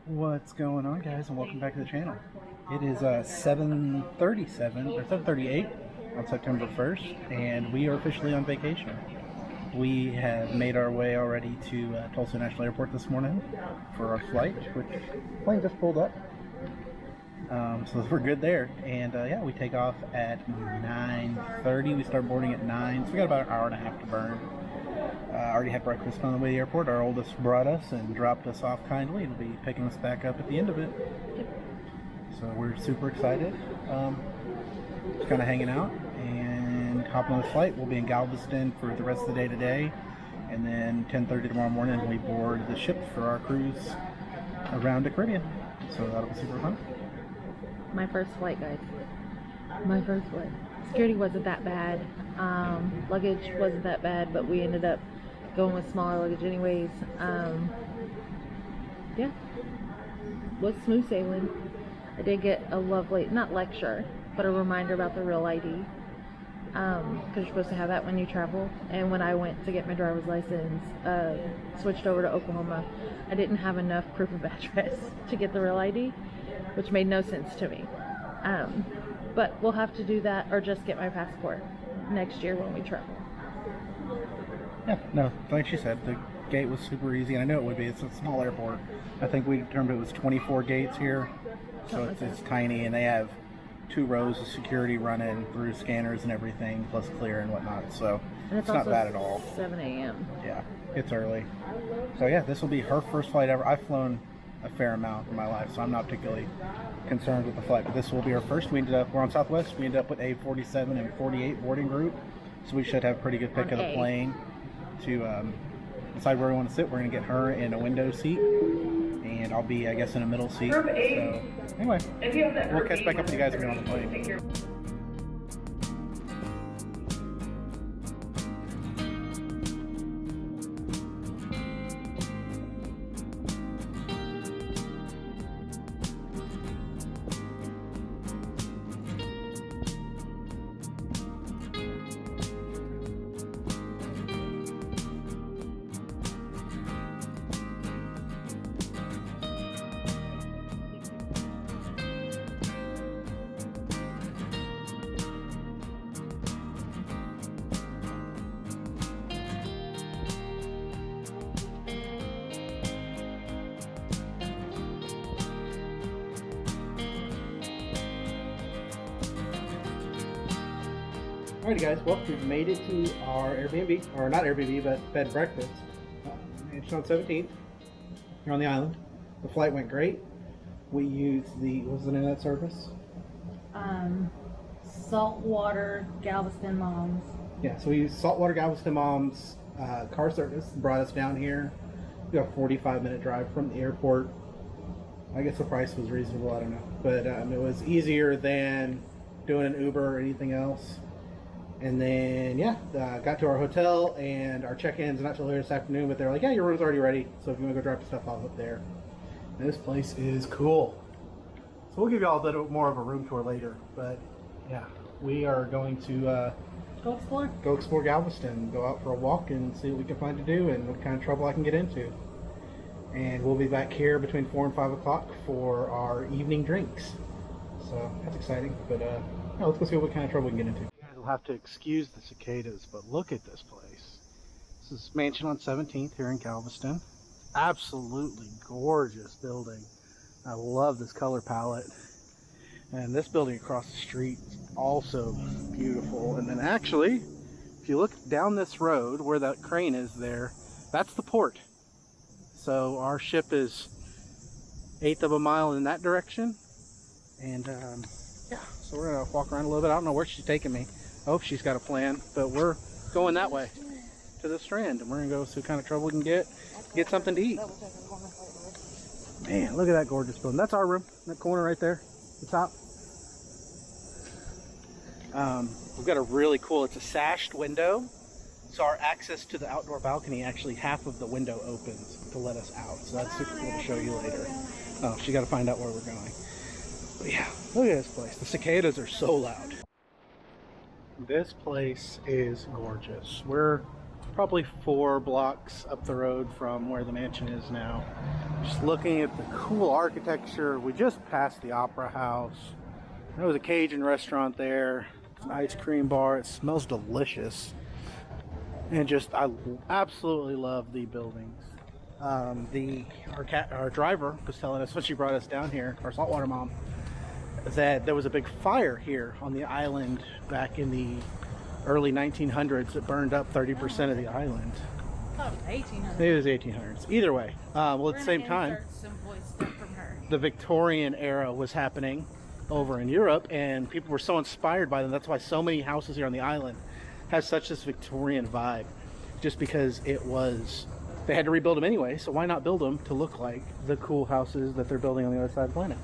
What's going on, guys, and welcome back to the channel. It is 7:37 or 7:38 on September 1st, and we are officially on vacation. We have made our way already to Tulsa National Airport this morning for our flight, which the plane just pulled up. So we're good there, and yeah, we take off at 9:30. We start boarding at 9, so we got about an hour and a half to burn. Already had breakfast on the way to the airport. Our oldest brought us and dropped us off kindly. It'll be picking us back up at the end of it. So we're super excited. Just kind of hanging out and hopping on the flight. We'll be in Galveston for the rest of the day today, and then 10:30 tomorrow morning we board the ship for our cruise around the Caribbean. So that'll be super fun. My first flight, guys. My first flight. Security wasn't that bad. Luggage wasn't that bad, but we ended up going with smaller luggage anyways. Yeah. Was smooth sailing. I did get a lovely, not lecture, but a reminder about the real ID. Because you're supposed to have that when you travel. And when I went to get my driver's license, switched over to Oklahoma, I didn't have enough proof of address to get the real ID, which made no sense to me. But we'll have to do that or just get my passport next year when we travel. Yeah, no, like she said, the gate was super easy, and I know it would be. It's a small airport. I think we determined it was 24 gates here, so it's tiny, and they have 2 rows of security running through scanners and everything, plus clear and whatnot, so And it's not bad at all. 7 a.m. Yeah, it's early. So yeah, this will be her first flight ever. I've flown a fair amount in my life, so I'm not particularly concerned with the flight, but this will be our first. We're on Southwest. We ended up with a 47 and 48 boarding group, so we should have a pretty good pick of the plane to decide where we want to sit. We're going to get her in a window seat, and I'll be, I guess, in a middle seat. So anyway, we'll catch back up with you guys when we're on the plane. Alrighty guys, well, we've made it to our Airbnb, or not Airbnb, but bed and breakfast. It's on 17th, here on the island. The flight went great. We used what was the name of that service? Saltwater Galveston Moms. Yeah, so we used Saltwater Galveston Moms car service, brought us down here. We got a 45-minute drive from the airport. I guess the price was reasonable, I don't know. But it was easier than doing an Uber or anything else. And then, yeah, got to our hotel, and our check-in's not till later this afternoon, but they're like, yeah, your room's already ready, so if you want to go drop your stuff off up there. And this place is cool. So we'll give you all a bit more of a room tour later, but yeah, we are going to Go explore. Go explore Galveston, go out for a walk and see what we can find to do and what kind of trouble I can get into. And we'll be back here between 4 and 5 o'clock for our evening drinks. So that's exciting, but yeah, let's go see what kind of trouble we can get into. You'll have to excuse the cicadas, but look at this place. This is Mansion on 17th here in Galveston. Absolutely gorgeous building. I love this color palette. And this building across the street is also beautiful. And then actually, if you look down this road where that crane is there, that's the port. So our ship is 1/8 of a mile in that direction. And yeah, so we're gonna walk around a little bit. I don't know where she's taking me. I hope she's got a plan, but we're going that way to the Strand, and we're gonna go see what kind of trouble we can get something to eat. Man, look at that gorgeous building. That's our room, that corner right there, the top. We've got a really cool, it's a sashed window, so our access to the outdoor balcony, actually half of the window opens to let us out, so that's super cool to show you later. Oh, she got to find out where we're going. But yeah, look at this place. The cicadas are so loud. This place is gorgeous. We're probably 4 blocks up the road from where the mansion is now. Just looking at the cool architecture. We just passed the Opera House. There was a Cajun restaurant there. It's an ice cream bar. It smells delicious. And just, I absolutely love the buildings. Our driver was telling us when she brought us down here, our saltwater mom, that there was a big fire here on the island back in the early 1900s that burned up 30% of the island. Oh, 1800s. Maybe it was 1800s. Either way, well, at the same time, the Victorian era was happening over in Europe, and people were so inspired by them. That's why so many houses here on the island have such this Victorian vibe, just because it was, they had to rebuild them anyway, so why not build them to look like the cool houses that they're building on the other side of the planet?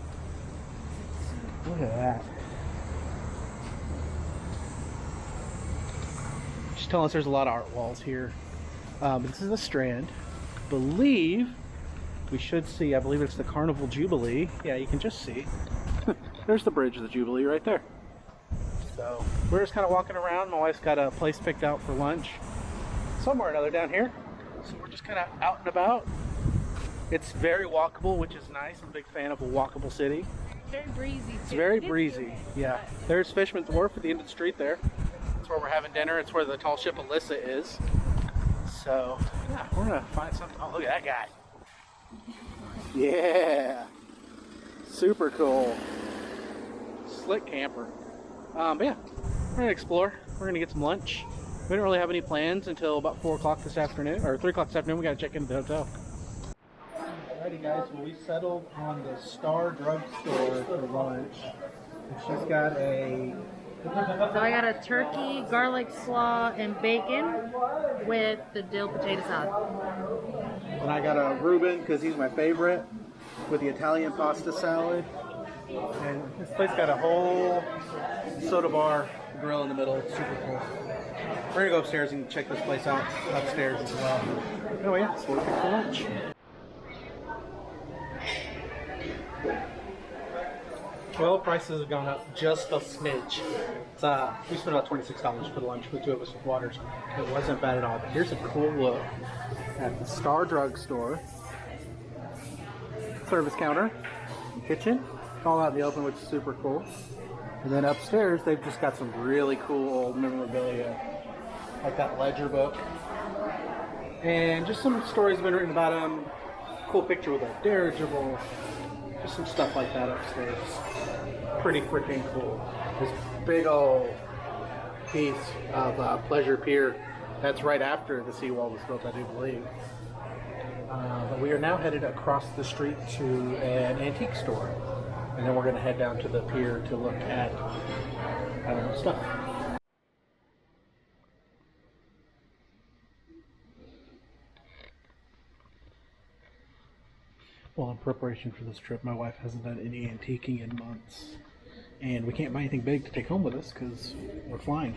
Look at that. She's telling us there's a lot of art walls here. This is the Strand. I believe we should see, I believe it's the Carnival Jubilee. Yeah, you can just see. There's the bridge of the Jubilee right there. So we're just kind of walking around. My wife's got a place picked out for lunch somewhere or another down here. So we're just kind of out and about. It's very walkable, which is nice. I'm a big fan of a walkable city. Very breezy. It's very breezy. Yeah. There's Fisherman's Wharf at the end of the street there. That's where we're having dinner. It's where the Tall Ship Elissa is. So yeah, we're gonna find something. Oh, look at that guy. Yeah. Super cool. Slick camper. But yeah, we're gonna explore. We're gonna get some lunch. We don't really have any plans until about 4 o'clock this afternoon, or 3 o'clock this afternoon. We gotta check into the hotel. Alrighty guys, well we settled on the Star Drugstore for lunch. And she's got a... So I got a turkey, garlic slaw, and bacon with the dill potato salad. And I got a Reuben, because he's my favorite, with the Italian pasta salad. And this place got a whole soda bar, grill in the middle. It's super cool. We're gonna go upstairs and check this place out upstairs as well. Oh yeah, so we'll pick for lunch. Well, prices have gone up just a smidge. We spent about $26 for the lunch for the 2 of us with waters. It wasn't bad at all. But here's a cool look at the Star Drugstore. Service counter, kitchen, all out in the open, which is super cool. And then upstairs, they've just got some really cool old memorabilia, like that ledger book. And just some stories have been written about them. Cool picture with a dirigible. Just some stuff like that upstairs. Pretty freaking cool. This big old piece of Pleasure Pier. That's right after the seawall was built, I do believe. But we are now headed across the street to an antique store. And then we're going to head down to the pier to look at, I don't know, stuff. Well, in preparation for this trip, my wife hasn't done any antiquing in months. And we can't buy anything big to take home with us because we're flying.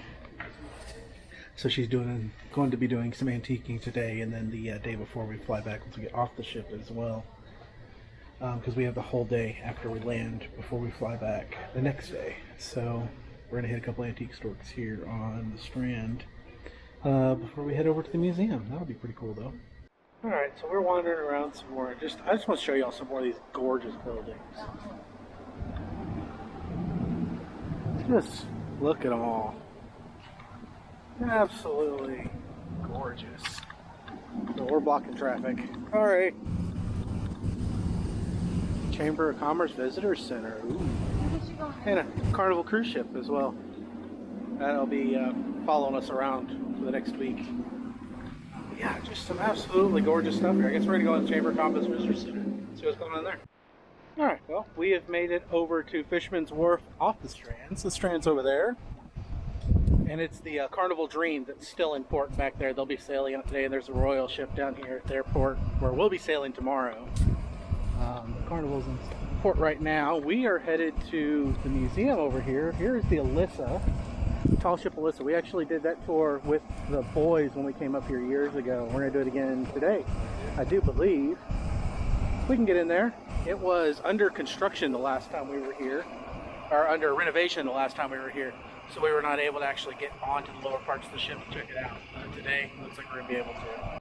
So she's going to be doing some antiquing today, and then the day before we fly back once we get off the ship as well. Because we have the whole day after we land before we fly back the next day. So we're going to hit a couple antique stores here on the Strand before we head over to the museum. That'll be pretty cool though. Alright, so we're wandering around some more. I just want to show y'all some more of these gorgeous buildings. Just look at them all. Absolutely gorgeous. So we're blocking traffic. Alright. Chamber of Commerce Visitor Center. Ooh. And a Carnival cruise ship as well. That'll be following us around for the next week. Yeah, just some absolutely gorgeous stuff here. I guess we're going to go in the Chamber of Commerce Visitor Center. See what's going on there. Alright, well, we have made it over to Fisherman's Wharf off the Strand. So the Strand's over there. And it's the Carnival Dream that's still in port back there. They'll be sailing out today, and there's a royal ship down here at the airport where we'll be sailing tomorrow. Carnival's in port right now. We are headed to the museum over here. Here's the Elissa, Tall Ship Elissa. We actually did that tour with the boys when we came up here years ago. We're going to do it again today, I do believe. We can get in there. It was under construction the last time we were here, or under renovation the last time we were here. so we were not able to actually get onto the lower parts of the ship to check it out. But today, looks like we're going to be able to.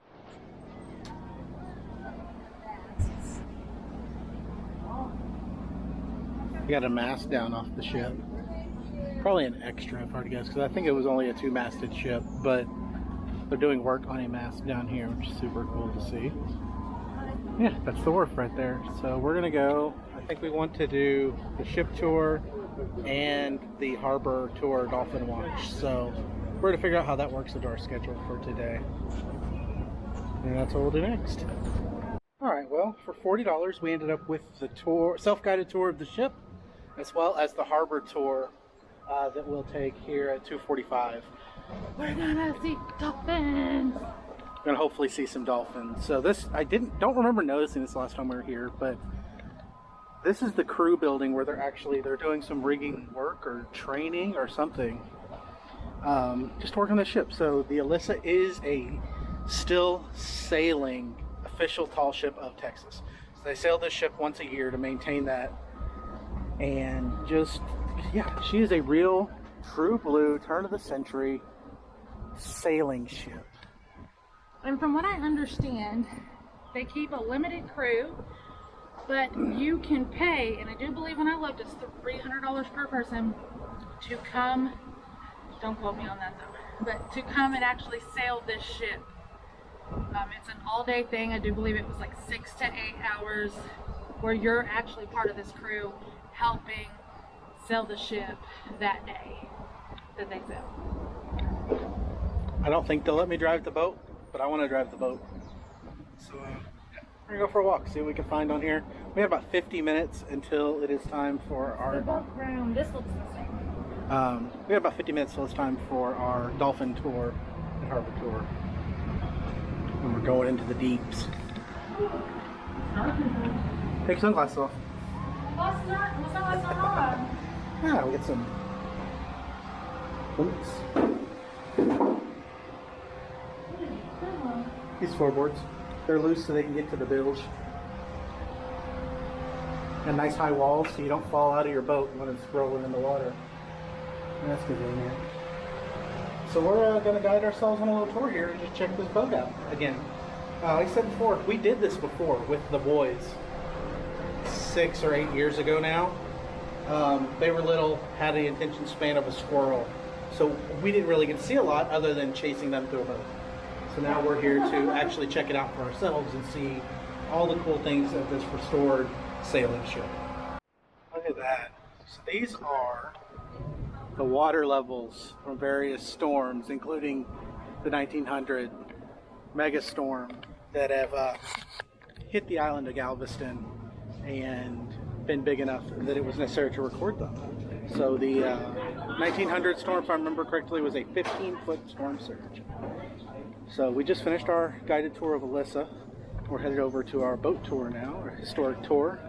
We got a mast down off the ship. Probably an extra, if I were to guess, because I think it was only a 2-masted ship, but they're doing work on a mast down here, which is super cool to see. Yeah, that's the wharf right there. So we're gonna go, I think we want to do the ship tour and the harbor tour dolphin watch. So we're gonna figure out how that works into our schedule for today. And that's what we'll do next. All right, well, for $40, we ended up with the tour, self-guided tour of the ship, as well as the harbor tour that we'll take here at 2:45. We're gonna see dolphins. We're gonna hopefully see some dolphins. So this, I don't remember noticing this last time we were here, but this is the crew building where they're doing some rigging work or training or something. Just working on the ship. So the Elissa is a still sailing official tall ship of Texas. So they sail this ship once a year to maintain that. And just, yeah, she is a real true blue turn of the century sailing ship. And from what I understand, they keep a limited crew, but you can pay, and I do believe when I looked, it's $300 per person to come, don't quote me on that though, but to come and actually sail this ship. It's an all-day thing. I do believe it was like 6 to 8 hours where you're actually part of this crew helping sail the ship that day that they sail. I don't think they'll let me drive the boat, but I want to drive the boat. So we're gonna go for a walk, see what we can find on here. We have about 50 minutes until it is time for our... This looks the same. We have about 50 minutes till it's time for our dolphin tour and harbor tour. And we're going into the deeps. Take sunglasses off. Yeah, we'll get some boots. These floorboards, they're loose so they can get to the bilge. And nice high walls so you don't fall out of your boat when it's rolling in the water. And that's convenient. So we're going to guide ourselves on a little tour here and just check this boat out again. Like I said before, we did this before with the boys 6 or 8 years ago now. They were little, had the attention span of a squirrel. So we didn't really get to see a lot other than chasing them through a boat. So now we're here to actually check it out for ourselves and see all the cool things of this restored sailing ship. Look at that. So these are the water levels from various storms, including the 1900 mega storm that have hit the island of Galveston and been big enough that it was necessary to record them. So the 1900 storm, if I remember correctly, was a 15-foot storm surge. So we just finished our guided tour of Elissa. We're headed over to our boat tour now, our historic tour,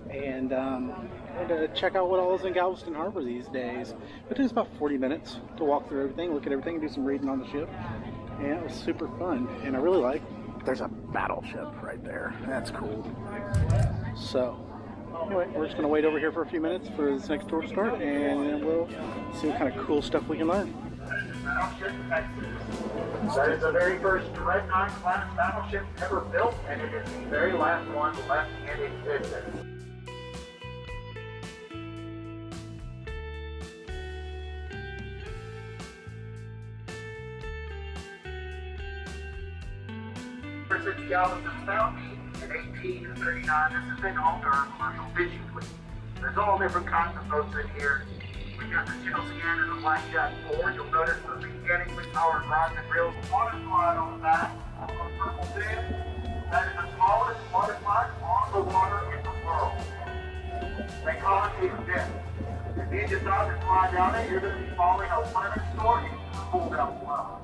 and we're going to check out what all is in Galveston Harbor these days. It took us about 40 minutes to walk through everything, look at everything, and do some reading on the ship. And it was super fun, and I really like, there's a battleship right there. That's cool. So anyway, we're just going to wait over here for a few minutes for this next tour to start, and we'll see what kind of cool stuff we can learn. That is the very first Dreadnought class battleship ever built, and it is the very last one left in existence. Since Galveston Saltwater in 1839, this has been home to our commercial fishing fleet. There's all different kinds of boats in here. We've got the Chelsea and the Blackjack 4. You'll notice the mechanically powered rods and reels. Water slide on the back of a purple fin. That is the smallest water slide on the water in the world. They call it a dip. If you decide to slide down it, you're going to be falling a lemon story into the pool down below.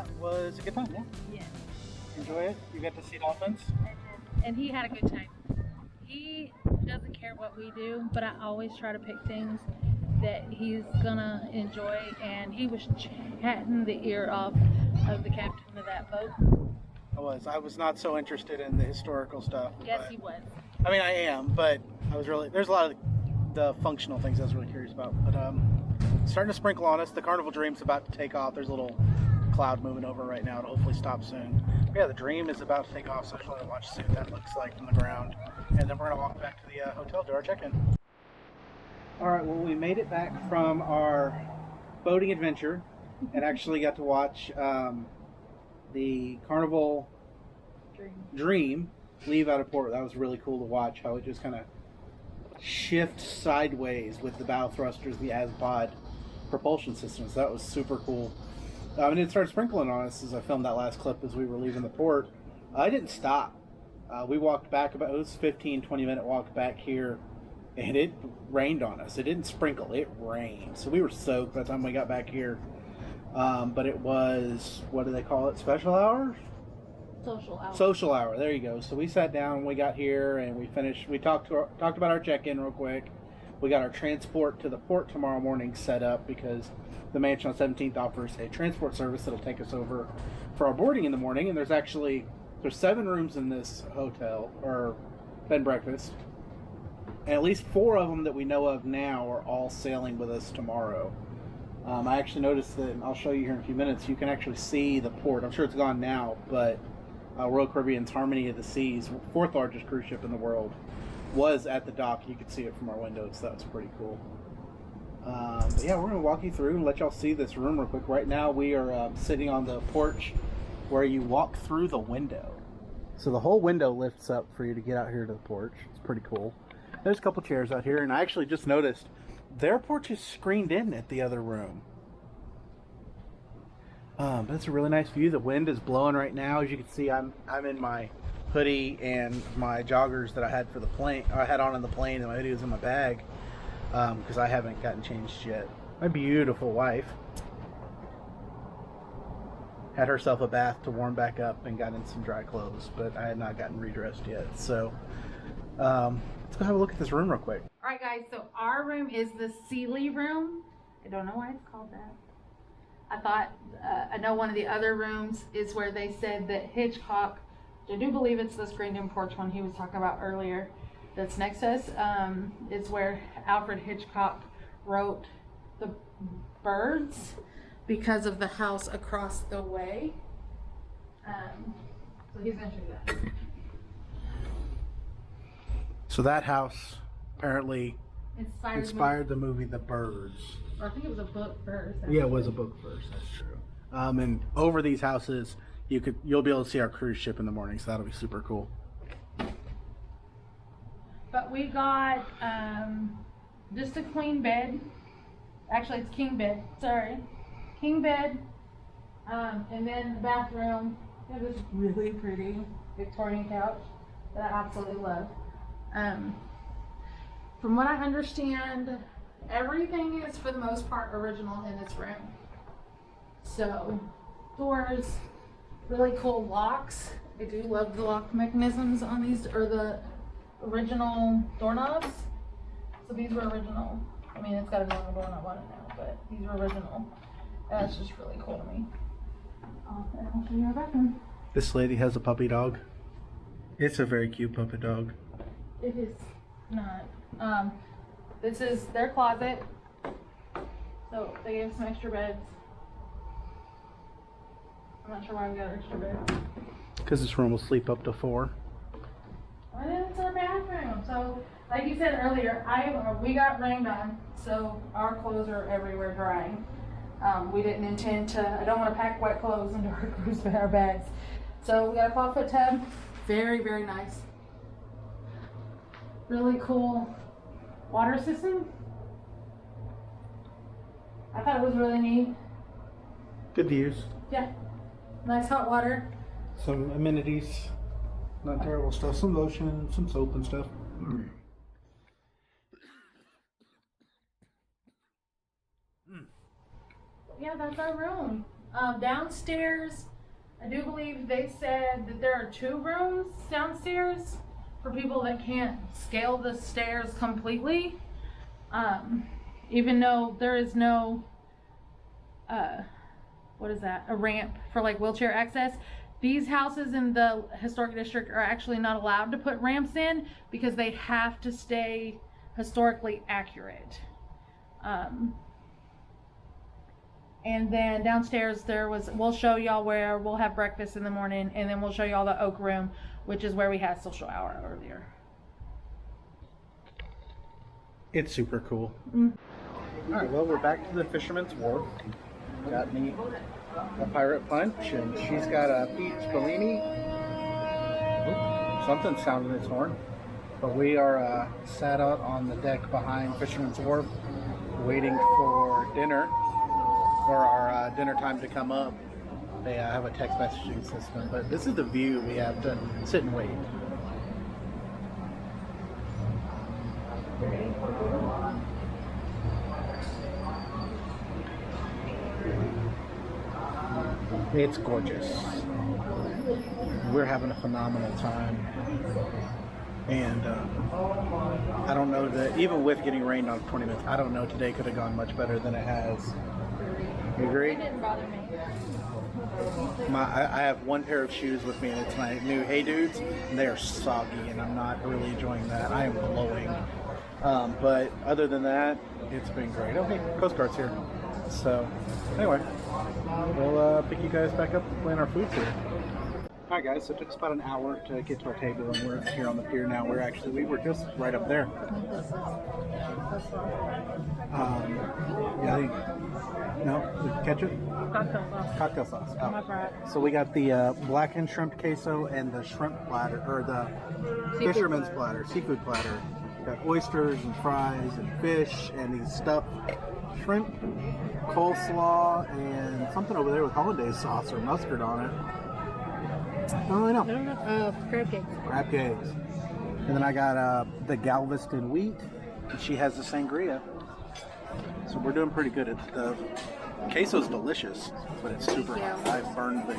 that was a good time, yeah? Yes. Enjoy it? You got to see dolphins? And he had a good time. He doesn't care what we do, but I always try to pick things that he's gonna enjoy, and he was chatting the ear off of the captain of that boat. I was not so interested in the historical stuff. Yes, he was. I mean, I am, but there's a lot of the functional things I was really curious about. But starting to sprinkle on us. The Carnival Dream's about to take off. There's a little cloud moving over right now. It'll hopefully stop soon. But yeah, the Dream is about to take off, so I just want to watch see what that looks like from the ground. And then we're going to walk back to the hotel, do our check-in. All right, well, we made it back from our boating adventure and actually got to watch the Carnival Dream leave out of port. That was really cool to watch, how it just kind of shifts sideways with the bow thrusters, the ASPOD propulsion systems. That was super cool. And it started sprinkling on us as I filmed that last clip as we were leaving the port. I didn't stop. We walked back it was 15, 20-minute walk back here, and it rained on us. It didn't sprinkle, it rained. So we were soaked by the time we got back here. But it was, what do they call it, special hours? Social hour. Social hour, there you go. So we sat down when we got here, and we talked about our check-in real quick. We got our transport to the port tomorrow morning set up because the mansion on 17th offers a transport service that'll take us over for our boarding in the morning. And there's 7 rooms in this hotel, or bed and breakfast. And at least 4 of them that we know of now are all sailing with us tomorrow. I actually noticed that, and I'll show you here in a few minutes, you can actually see the port. I'm sure it's gone now, but Royal Caribbean's Harmony of the Seas, 4th largest cruise ship in the world, was at the dock. You could see it from our windows, so that was pretty cool. But yeah, we're going to walk you through and let y'all see this room real quick. Right now we are sitting on the porch where you walk through the window. So the whole window lifts up for you to get out here to the porch. It's pretty cool. There's a couple chairs out here, and I actually just noticed their porch is screened in at the other room. But it's a really nice view. The wind is blowing right now. As you can see, I'm in my hoodie and my joggers that I had for the plane. I had on in the plane, and my hoodie was in my bag because I haven't gotten changed yet. My beautiful wife had herself a bath to warm back up and got in some dry clothes, but I had not gotten redressed yet. So let's go have a look at this room real quick. All right, guys, so our room is the Sealy room. I don't know why it's called that. I know one of the other rooms is where they said that Hitchcock, I do believe it's the screened-in porch one he was talking about earlier, that's next to us, is where Alfred Hitchcock wrote The Birds because of the house across the way. So he's going to show you that. So that house apparently inspired the movie The Birds. Or I think it was a book first. Yeah, it was a book first. That's true. And over these houses, you'll be able to see our cruise ship in the morning. So that'll be super cool. But we got just a queen bed. Actually, it's king bed. Sorry, king bed. And then the bathroom. We have this really pretty Victorian couch that I absolutely love. From what I understand, everything is for the most part original in this room. So, doors, really cool locks. I do love the lock mechanisms on these, or the original doorknobs. So these were original. I mean, it's got a normal doorknob on it now, but these were original. That's just really cool to me. And I'll show you our bathroom. This lady has a puppy dog. It's a very cute puppy dog. It is not. This is their closet. So they gave some extra beds. I'm not sure why we got extra beds. Because this room will sleep up to 4. And then it's our bathroom. So, like you said earlier, we got rained on, so our clothes are everywhere drying. We didn't intend to. I don't want to pack wet clothes into our bags. So we got a 12-foot tub. Very, very nice. Really cool water system. I thought it was really neat. Good views. Yeah. Nice hot water. Some amenities. Not terrible stuff. Some lotion, some soap and stuff. Yeah, that's our room. Downstairs, I do believe they said that there are 2 rooms downstairs for people that can't scale the stairs completely. Even though there is no, what is that? A ramp for like wheelchair access. These houses in the historic district are actually not allowed to put ramps in because they have to stay historically accurate. And then downstairs we'll show y'all where we'll have breakfast in the morning, and then we'll show y'all the oak room, which is where we had social hour earlier. It's super cool. All right, well, we're back to the Fisherman's Wharf. Got me a pirate punch, and she's got a peach Bellini. Oop, something's sounding its horn. But we are sat out on the deck behind Fisherman's Wharf, waiting for dinner, or our dinner time to come up. They have a text messaging system, but this is the view we have to sit and wait. It's gorgeous. We're having a phenomenal time. And I don't know that, even with getting rained on for 20 minutes, I don't know today could have gone much better than it has. You agree? It didn't bother me. I have one pair of shoes with me, and it's my new Hey Dudes, and they are soggy, and I'm not really enjoying that. I am glowing. But other than that, it's been great. Okay, Coast Guard's here. So, anyway, we'll pick you guys back up when our food's here. Alright guys, so it took us about an hour to get to our table, and we're here on the pier now. We were just right up there. Ketchup? Cocktail sauce. Cocktail sauce. Oh. My fried. So we got the blackened shrimp queso and the shrimp platter, or the fisherman's platter, seafood platter. Got oysters and fries and fish and these stuffed shrimp, coleslaw, and something over there with hollandaise sauce or mustard on it. I don't really know. I don't know. Crab cakes. Crab cakes. And then I got the Galveston wheat, and she has the sangria. So we're doing pretty good. The queso's delicious, but it's super hot. I burned the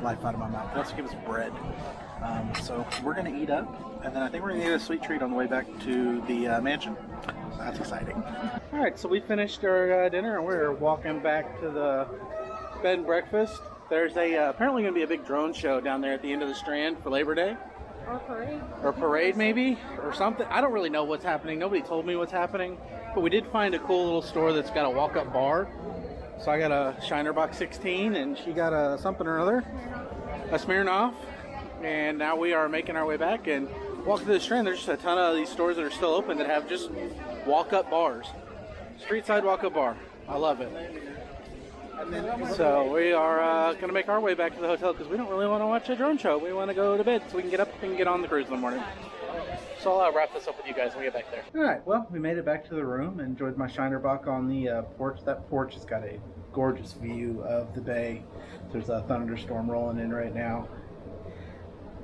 life out of my mouth. They also give us bread. So we're going to eat up, and then I think we're going to get a sweet treat on the way back to the mansion. So that's exciting. All right, so we finished our dinner, and we're walking back to the bed and breakfast. There's apparently going to be a big drone show down there at the end of the Strand for Labor Day. Or parade. Or parade, maybe, or something. I don't really know what's happening. Nobody told me what's happening. But we did find a cool little store that's got a walk-up bar. So I got a Shiner Box 16, and she got a something or other, a Smirnoff. And now we are making our way back and walking to the Strand. There's just a ton of these stores that are still open that have just walk-up bars. Street side walk-up bar. I love it. So we are going to make our way back to the hotel because we don't really want to watch a drone show. We want to go to bed so we can get up and get on the cruise in the morning. So I'll wrap this up with you guys when we get back there. Alright, well, we made it back to the room. Enjoyed my Shiner Bock on the porch. That porch has got a gorgeous view of the bay. There's a thunderstorm rolling in right now.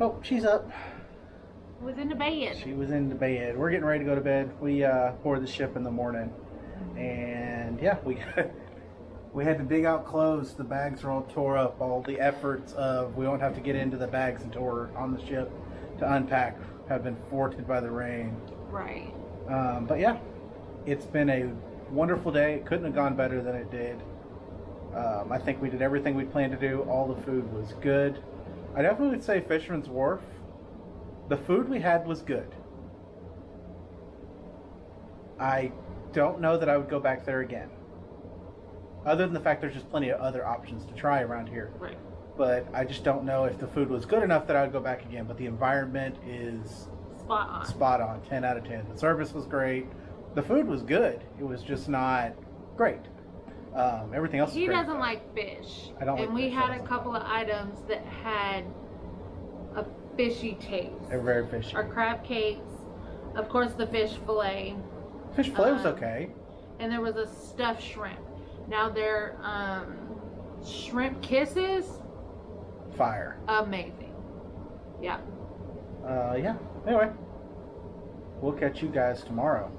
Oh, she's up. Was in the bed. She was in the bed. We're getting ready to go to bed. We board the ship in the morning. And yeah, we had to dig out clothes. The bags are all tore up. All the efforts of we won't have to get into the bags until we're on the ship to unpack have been thwarted by the rain. Right. But yeah, it's been a wonderful day. It couldn't have gone better than it did. I think we did everything we planned to do. All the food was good. I definitely would say Fisherman's Wharf. The food we had was good. I don't know that I would go back there again. Other than the fact there's just plenty of other options to try around here. Right. But I just don't know if the food was good enough that I would go back again. But the environment is Spot on. Spot on. 10 out of 10. The service was great. The food was good. It was just not great. Everything else was He great. doesn't like fish. I don't like And we fish. had a couple of items that had a fishy taste. They're very fishy. Our crab cakes, of course the fish fillet, Fish fillet was okay. and there was a stuffed shrimp. Now their shrimp kisses, Fire. amazing. Yeah. Yeah. Anyway, we'll catch you guys tomorrow.